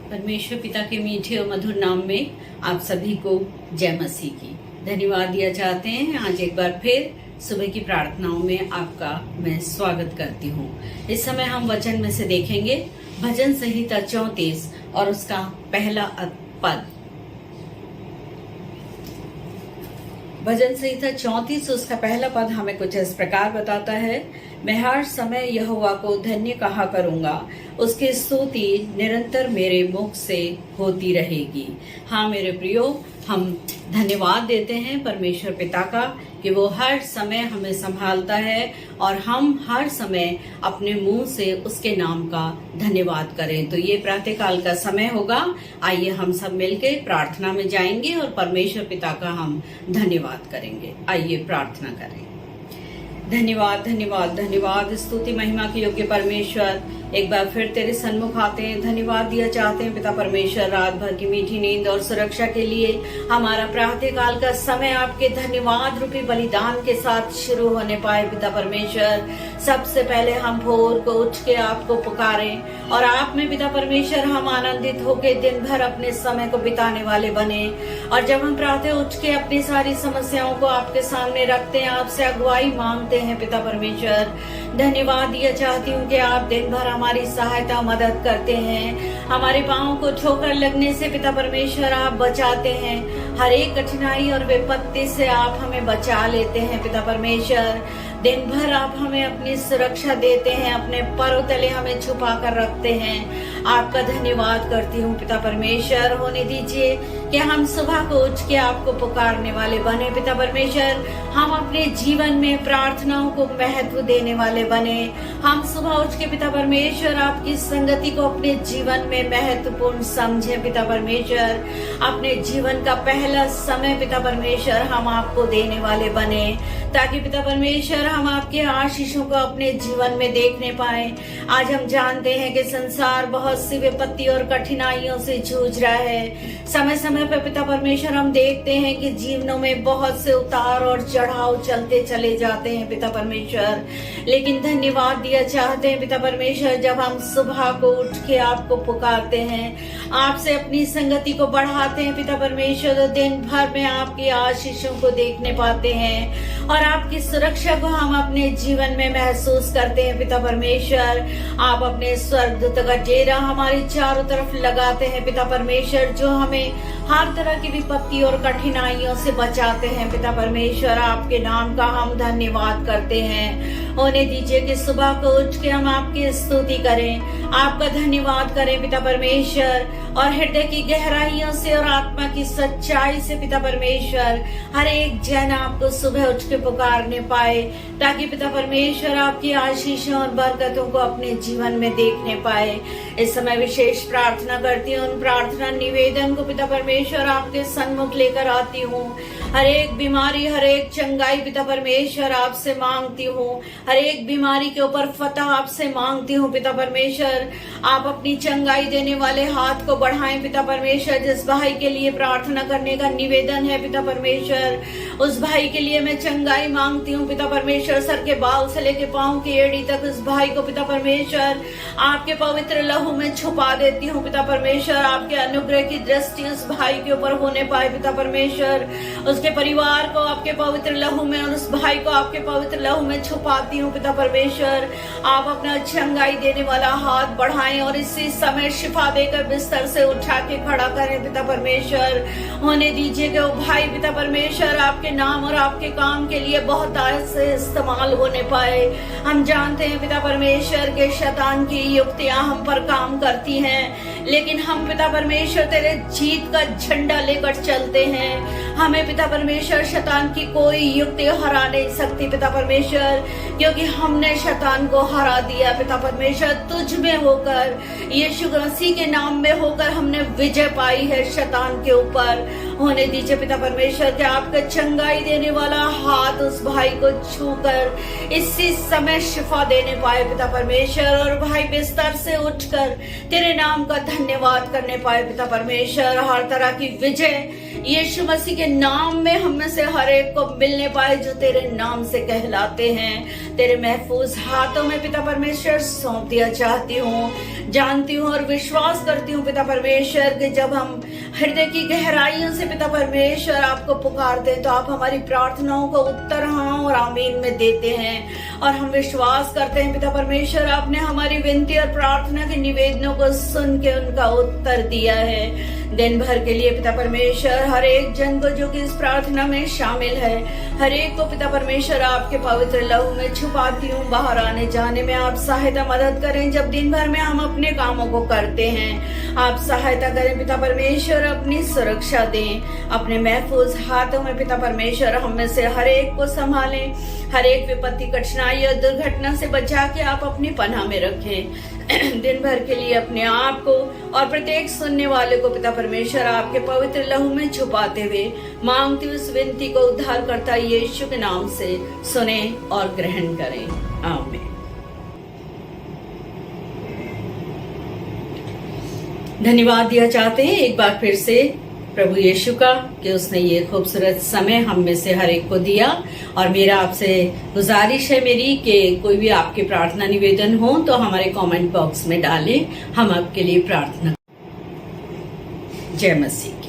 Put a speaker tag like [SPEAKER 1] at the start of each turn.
[SPEAKER 1] परमेश्वर पिता के मीठे और मधुर नाम में आप सभी को जय मसीह की धन्यवाद दिया चाहते हैं। आज एक बार फिर सुबह की प्रार्थनाओं में आपका मैं स्वागत करती हूँ। इस समय हम वचन में से देखेंगे भजन संहिता 34 और उसका पहला पद। भजन संहिता 34 उसका पहला पद हमें कुछ इस प्रकार बताता है, मैं हर समय यहोवा को धन्य कहा करूंगा, उसकी स्तुति निरंतर मेरे मुख से होती रहेगी। हाँ मेरे प्रियो, हम धन्यवाद देते हैं परमेश्वर पिता का कि वो हर समय हमें संभालता है और हम हर समय अपने मुंह से उसके नाम का धन्यवाद करें। तो ये प्रातःकाल का समय होगा, आइए हम सब मिलके प्रार्थना में जाएंगे और परमेश्वर पिता का हम धन्यवाद करेंगे। आइए प्रार्थना करें। धन्यवाद धन्यवाद धन्यवाद, स्तुति महिमा के योग्य परमेश्वर, एक बार फिर तेरे सन्मुख आते हैं। धन्यवाद दिया चाहते हैं पिता परमेश्वर रात भर की मीठी नींद और सुरक्षा के लिए। हमारा प्रातःकाल का समय आपके धन्यवाद रूपी बलिदान के साथ शुरू होने पाए पिता परमेश्वर। सबसे पहले हम भोर को उठ के आपको पुकारें और आप में पिता परमेश्वर हम आनंदित होकर दिन भर अपने समय को बिताने वाले बने। और जब हम प्रातः उठ के अपनी सारी समस्याओं को आपके सामने रखते हैं, आपसे अगुवाई मांगते हैं पिता परमेश्वर, धन्यवाद दिया चाहती हूँ कि आप दिन भर हमारी सहायता मदद करते हैं। हमारे पांव को ठोकर लगने से पिता परमेश्वर आप बचाते हैं। हर एक कठिनाई और विपत्ति से आप हमें बचा लेते हैं पिता परमेश्वर। दिन भर आप हमें अपनी सुरक्षा देते हैं, अपने पैरों तले हमें छुपा कर रखते हैं। आपका धन्यवाद करती हूँ पिता परमेश्वर। होने दीजिए कि हम सुबह को उठ के आपको पुकारने वाले बने पिता परमेश्वर। हम अपने जीवन में प्रार्थनाओं को महत्व देने वाले बने। हम सुबह उठ के पिता परमेश्वर आपकी संगति को अपने जीवन में महत्वपूर्ण समझे पिता परमेश्वर। अपने जीवन का पहला समय पिता परमेश्वर हम आपको देने वाले बने, ताकि पिता परमेश्वर हम आपके आशीषों को अपने जीवन में देखने पाए। आज हम जानते हैं कि संसार बहुत सी विपत्ति और कठिनाइयों से जूझ रहा है। समय समय पर पिता परमेश्वर हम देखते हैं कि जीवनों में बहुत से उतार और चढ़ाव चलते चले जाते हैं पिता परमेश्वर। लेकिन धन्यवाद दिया चाहते हैं पिता परमेश्वर, जब हम सुबह को उठ के आपको पुकारते हैं, आपसे अपनी संगति को बढ़ाते हैं पिता परमेश्वर, तो दिन भर में आपकी आशीषों को देखने पाते हैं और आपकी सुरक्षा को हम अपने जीवन में महसूस करते हैं पिता परमेश्वर। आप अपने स्वर्गदूत का डेरा हमारे चारों तरफ लगाते हैं पिता परमेश्वर, जो हमें हर तरह की विपत्ति और कठिनाइयों से बचाते हैं पिता परमेश्वर। आपके नाम का हम धन्यवाद करते हैं। होने दीजिए कि सुबह को उठ के हम आपकी स्तुति करें, आपका धन्यवाद करें पिता परमेश्वर, और हृदय की गहराइयों से और आत्मा की सच्चाई से पिता परमेश्वर हर एक जन आपको सुबह उठ के पुकारने पाए, ताकि पिता परमेश्वर आपकी आशीषों और बरकतों को अपने जीवन में देखने पाए। इस समय विशेष प्रार्थना करती हूँ, उन प्रार्थना निवेदन को पिता परमेश्वर आपके सन्मुख लेकर आती हूँ। हर एक बीमारी, हर एक चंगाई पिता परमेश्वर आपसे मांगती हूँ। हर एक बीमारी के ऊपर फतह आपसे मांगती हूँ पिता परमेश्वर। आप अपनी चंगाई देने वाले हाथ को बढ़ाएं पिता परमेश्वर। जिस भाई के लिए प्रार्थना करने का निवेदन है पिता परमेश्वर, उस भाई के लिए मैं चंगाई मांगती हूँ पिता परमेश्वर। सर के बाल से लेके पांव की एड़ी तक उस भाई को पिता परमेश्वर आपके पवित्र लहू में छुपा देती हूँ पिता परमेश्वर। आपके अनुग्रह की दृष्टि उस भाई के ऊपर होने पाए पिता परमेश्वर। उसके परिवार को आपके पवित्र लहू में और उस भाई को आपके पवित्र लहू में छुपाती हूँ पिता परमेश्वर। आप अपना चंगाई देने वाला हाथ बढ़ाएं और इसी समय शिफा देकर बिस्तर से उठा के खड़ा करें पिता परमेश्वर। होने दीजिए कि वो भाई पिता परमेश्वर आपके नाम और आपके काम के लिए बहुत आज से इस्तेमाल होने पाए। हम जानते हैं पिता परमेश्वर के शैतान की युक्तियां हम पर काम करती हैं, लेकिन हम पिता परमेश्वर तेरे जीत का झंडा लेकर चलते हैं। हमें पिता परमेश्वर शैतान की कोई युक्ति हरा नहीं सकती पिता परमेश्वर, क्योंकि हमने शैतान को हरा दिया पिता परमेश्वर। तुझ में होकर, यीशु मसीह के नाम में होकर हमने विजय पाई है शैतान के ऊपर। होने दीजिए पिता परमेश्वर कि आपका चंगाई देने वाला हाथ उस भाई को छूकर इसी समय शिफा देने पाए पिता परमेश्वर, और भाई बिस्तर से उठकर तेरे नाम का धन्यवाद करने पाए पिता परमेश्वर। हर तरह की विजय यीशु मसीह के नाम हम में से हर एक को मिलने पाए जो तेरे नाम से कहलाते हैं। तेरे महफूज हाथों में पिता परमेश्वर सौंप दिया चाहती हूँ। जानती हूँ और विश्वास करती हूँ पिता परमेश्वर कि जब हम हृदय की गहराइयों से पिता परमेश्वर आपको पुकारते हैं तो आप हमारी प्रार्थनाओं को उत्तर हाँ और आमीन में देते हैं। और हम विश्वास करते हैं पिता परमेश्वर आपने हमारी विनती और प्रार्थना के निवेदनों को सुन के उनका उत्तर दिया है। दिन भर के लिए पिता परमेश्वर हर एक जन को जो कि इस प्रार्थना में शामिल है, हर एक को पिता परमेश्वर आपके पवित्र लहू में छुपाती हूँ। बाहर आने जाने में आप सहायता मदद करें। जब दिन भर में हम अपने कामों को करते हैं आप सहायता करें पिता परमेश्वर, अपनी सुरक्षा दें। अपने महफूज हाथों में पिता परमेश्वर हम में से हर एक को संभालें। हर एक विपत्ति कठिनाई और दुर्घटना से बचा के आप अपनी पनाह में रखें। दिन भर के लिए अपने आप को और प्रत्येक सुनने वाले को पिता परमेश्वर आपके पवित्र लहू में छुपाते हुए मांगती उस विनती को उद्धार करता यीशु के नाम से सुने और ग्रहण करें। आमीन। धन्यवाद दिया चाहते हैं एक बार फिर से प्रभु यीशु का कि उसने ये खूबसूरत समय हम में से हर एक को दिया। और मेरा आपसे गुजारिश है मेरी कि कोई भी आपके प्रार्थना निवेदन हो तो हमारे कमेंट बॉक्स में डालें, हम आपके लिए प्रार्थना। जय मसीह।